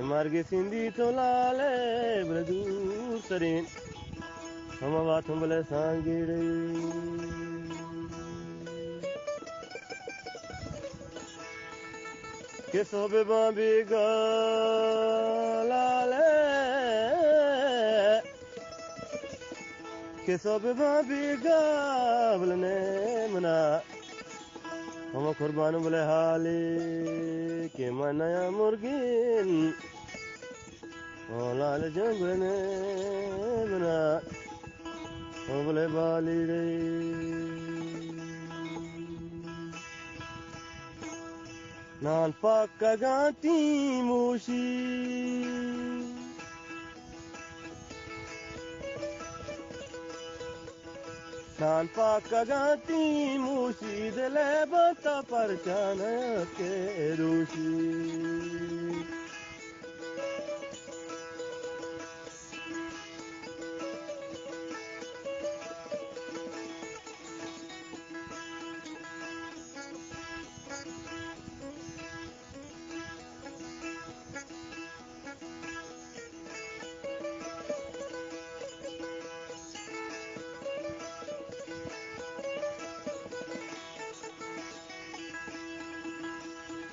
marge sindi tolale bredur sarin hama vathum bale sangire ke sobe bambi galale ke sobe bambi gablne mana hama qurban bale hale ke manaya murgin olal jangrene mana bale balire nan pakagati mushi nan pakagati mushi dele bata parchana ke rushi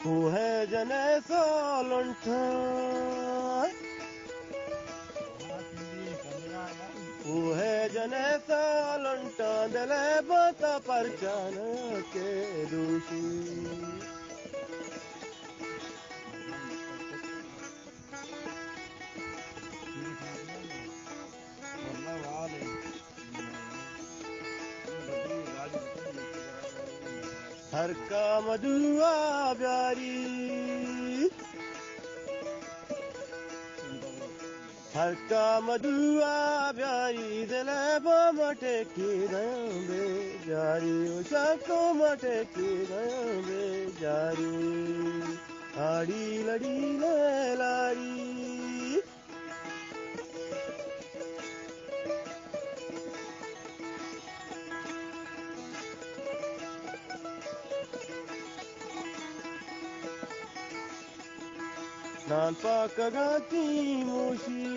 Who है जने सोलंठा Who है जने सोलंठा दले बता परचान के दूषी हर का मधुआ प्यारी हर का मधुआ प्यारी दिले मटे की बे जारी उषाको मटे की बे जारी आड़ी लड़ी लारी nan pakagati mushi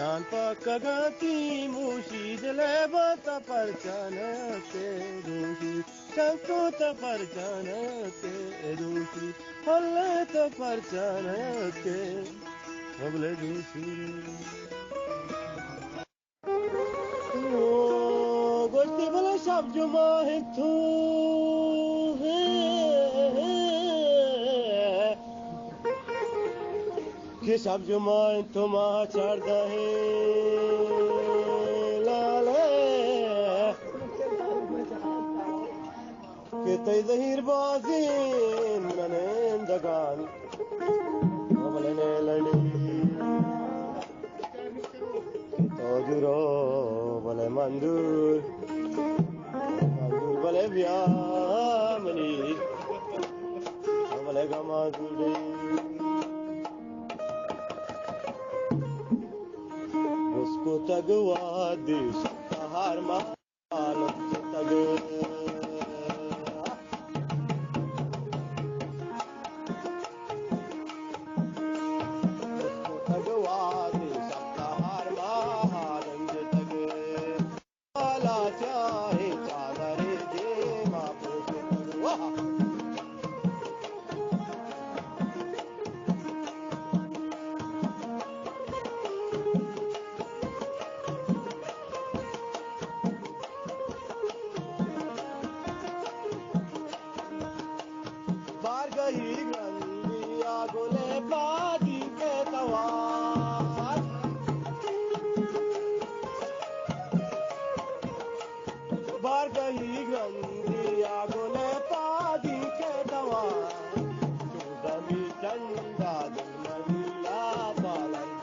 nan pakagati mushi dile bata parchana ke rushi chanko ta parchana ke rushi halle ta parchana ke hable rushi gosti bala shab juma hithu के सब जुमान तुमा चढ़दा है लाले के तई जहीर बाजी मने दगान हमने लड़ी तो जुरो बले मंदूर बले ब्यामनी बले गमाजुड़ी उसको तगवा देश हार माल तग उसको तगवा देश हार माल तग वाला चाहे चादरे दे मापो तगवा गही गंदिया गोले बाजी के तवार बार गही गंदिया गोले बाजी के तवार चुदमी चंदा दुलमनिया बालंद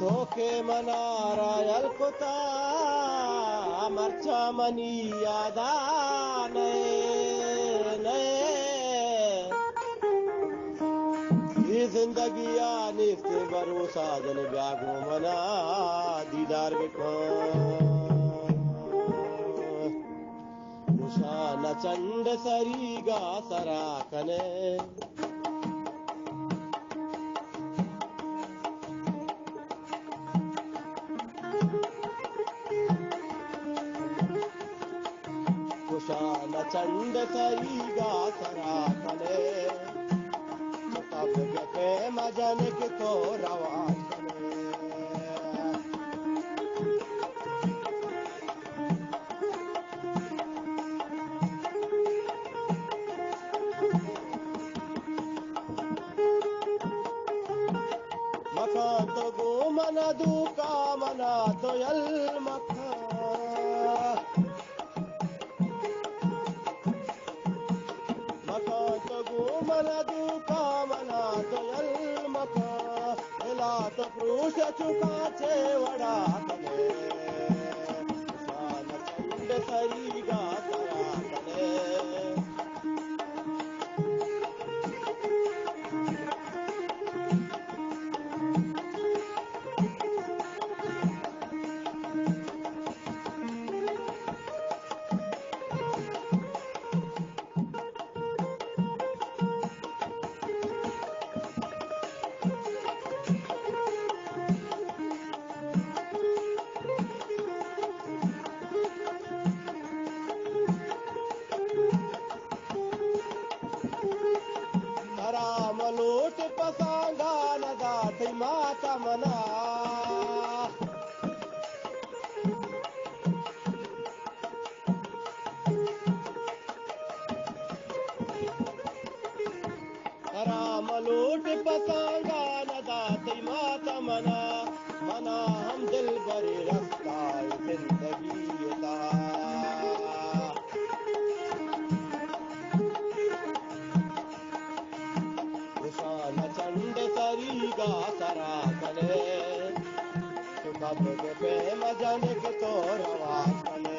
Toke manara yalkota marcha mani yada nae ye zindagi nifte barosa jane byago mana didar beko mushana chand sariga sarakane Kushal Chand सरीगा सराकने तब के मजन के तो रवाज मखा तो गो मना दूका मना तो यल मखा mana duka mana doyal maka ela to prusha chuka che vada kane sana chand sariga sara kane Malout पसांगा नदा थी माता मना मलोट पसांगा नदा थी माता मना मना हम दिल बरे रास्ता जिंदगी दा चंड सरीगा सरा कने सुखद के प्रेम जन के तो रवा कने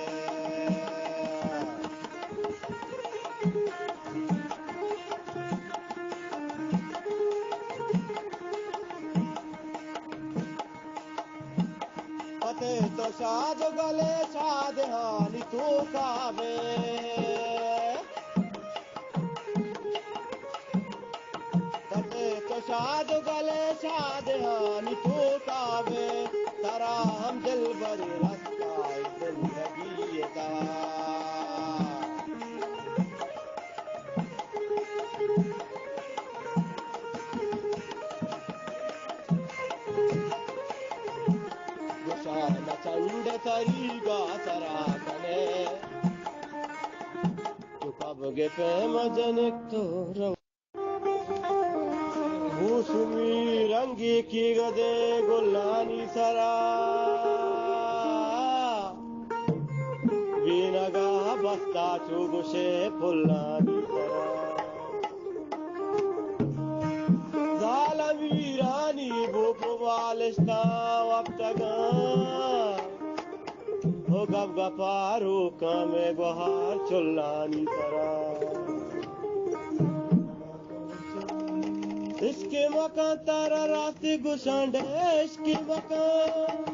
तो शाद गले शाद हानी तू कावे तटे तो शाद गले शाद हानी तू कावे तारा हम दिल भरी रखता जिंदगी का चंड तरीगा सरा कने चुकाबगे प्रेम जनिक तो भूसुमी रंगी की गदे गुलानी सरा बीनगा बस्ता चुगुशे फुल्लानी सरा वीरानी भूपवालिस्ता वक्तगा हो गप गपारू कामे गुहार चुल्लानी तरा इसके मकान तारा रास्ते गुशांडे इसके मकान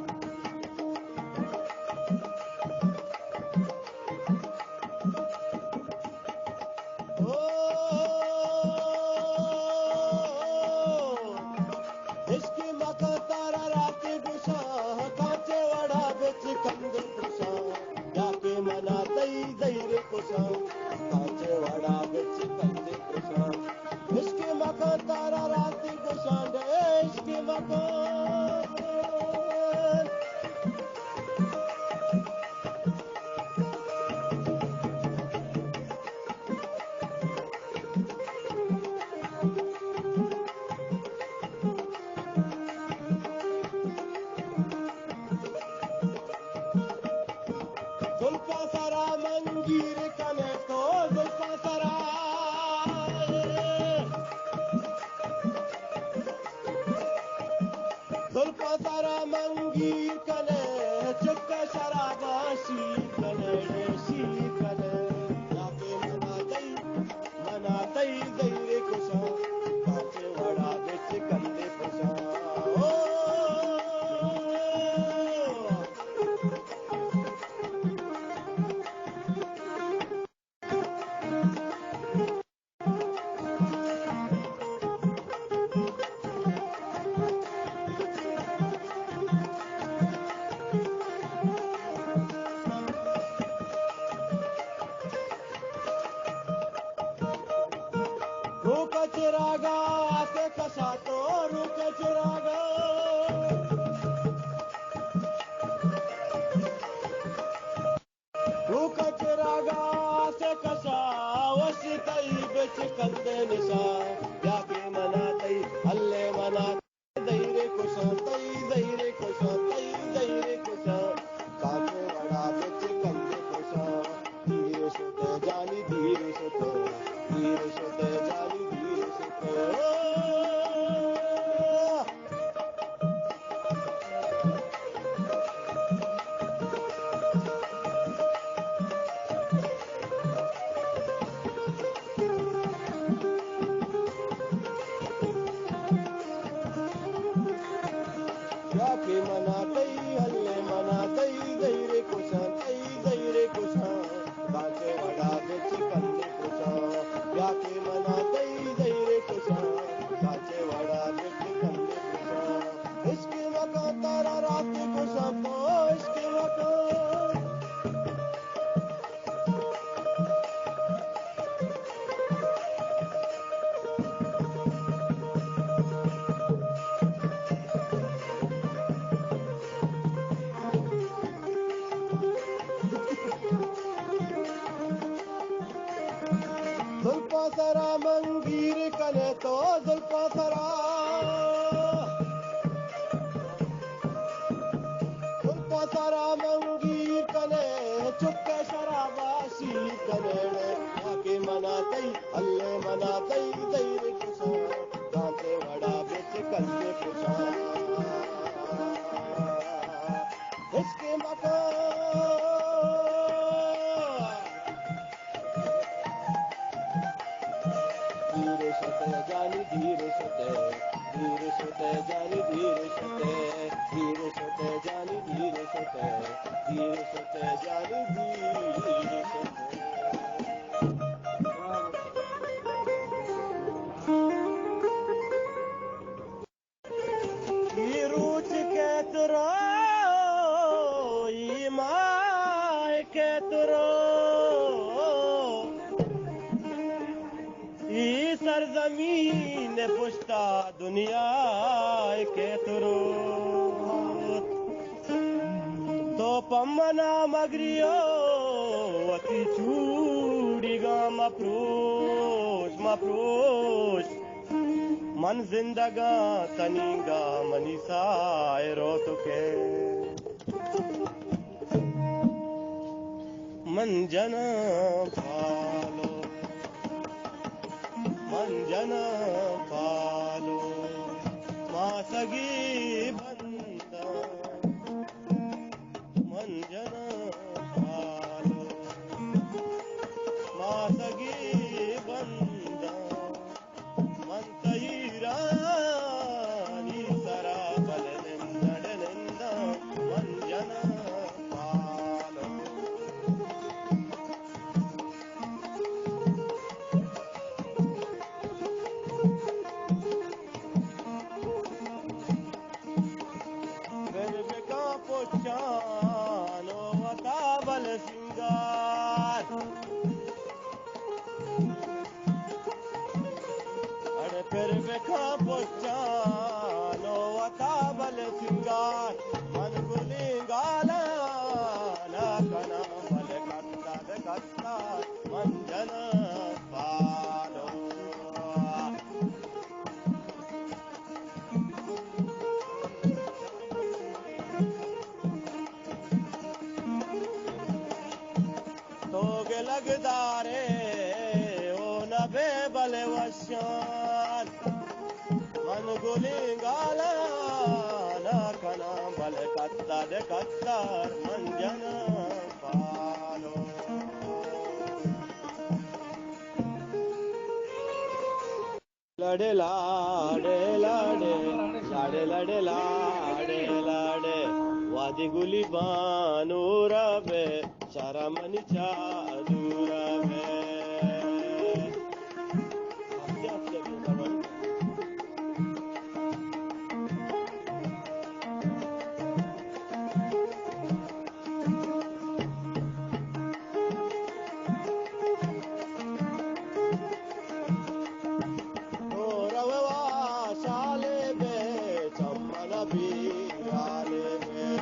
जानी धीर सुते जानी धीर सुते जानी धीर सुते जानी धीर सुते रूच केतरो माए केतरो सरजमीन पुश्ता दुनिया केतरो तो पम्मना मगरियो अति चूड़ीगा मप्रोश मन जिंदगा तनीगा मनीसाए रो तुके मन जना पालो मंजना पालो मासगी बंदा मंजना पालो मासगी बंदा मंतईरानी सरा बलनिंदा मंजना पालो पोचानो अताबल सिंगार अरे फिर बेखा पोचानो अताबल सिंगार मन गुलिंगाला ना कना बल कत्ता मन जना पालो लगदारे ओ नबे बले वश्यान मन गुलिंगाला ना कना बल कत्तर मंजन पालो लड़े लाड़े लाड़े लाड़े लड़े लाड़े लाड़े वादी गुली बानूरा बे सारा मनी चादूरा में शाले बे चम्मन भी आले में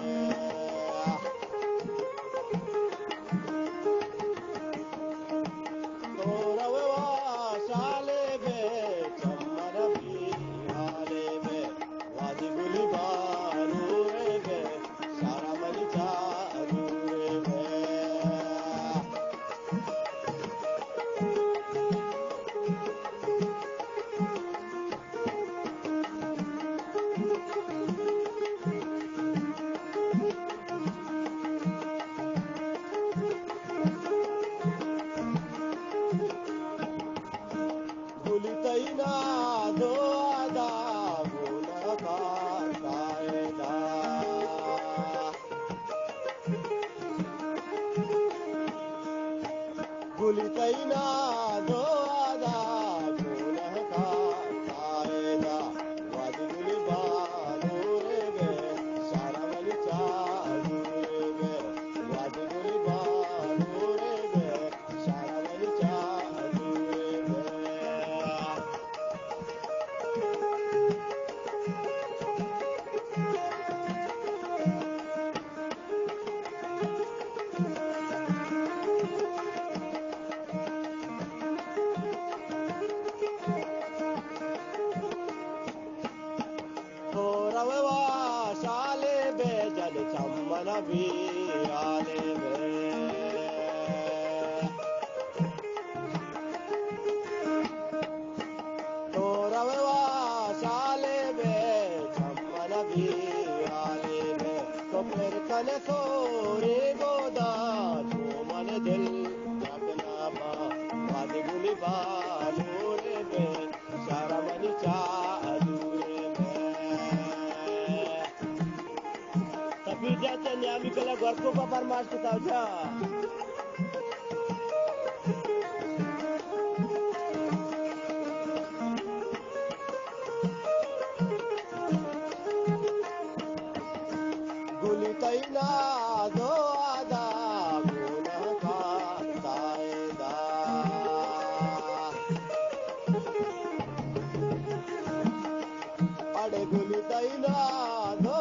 गुलितैना दो आदा गुनह का कायदा वाद गुली बानूरे में सारा वली चादूरे में वाद गुली बानूरे में सारा वली चादूरे में शाले बे जल चम्मन भी आले बे तो रवा शाले बे चम्मन भी आले बे तो फिर कल सोरे गोदा तो मन दिल जगना बा वाद गुली बालूरे बे सारा खूप फरमाश कुतावजा गुली तैना दो आदा गुना का तायदा अड़े गुली तैना दो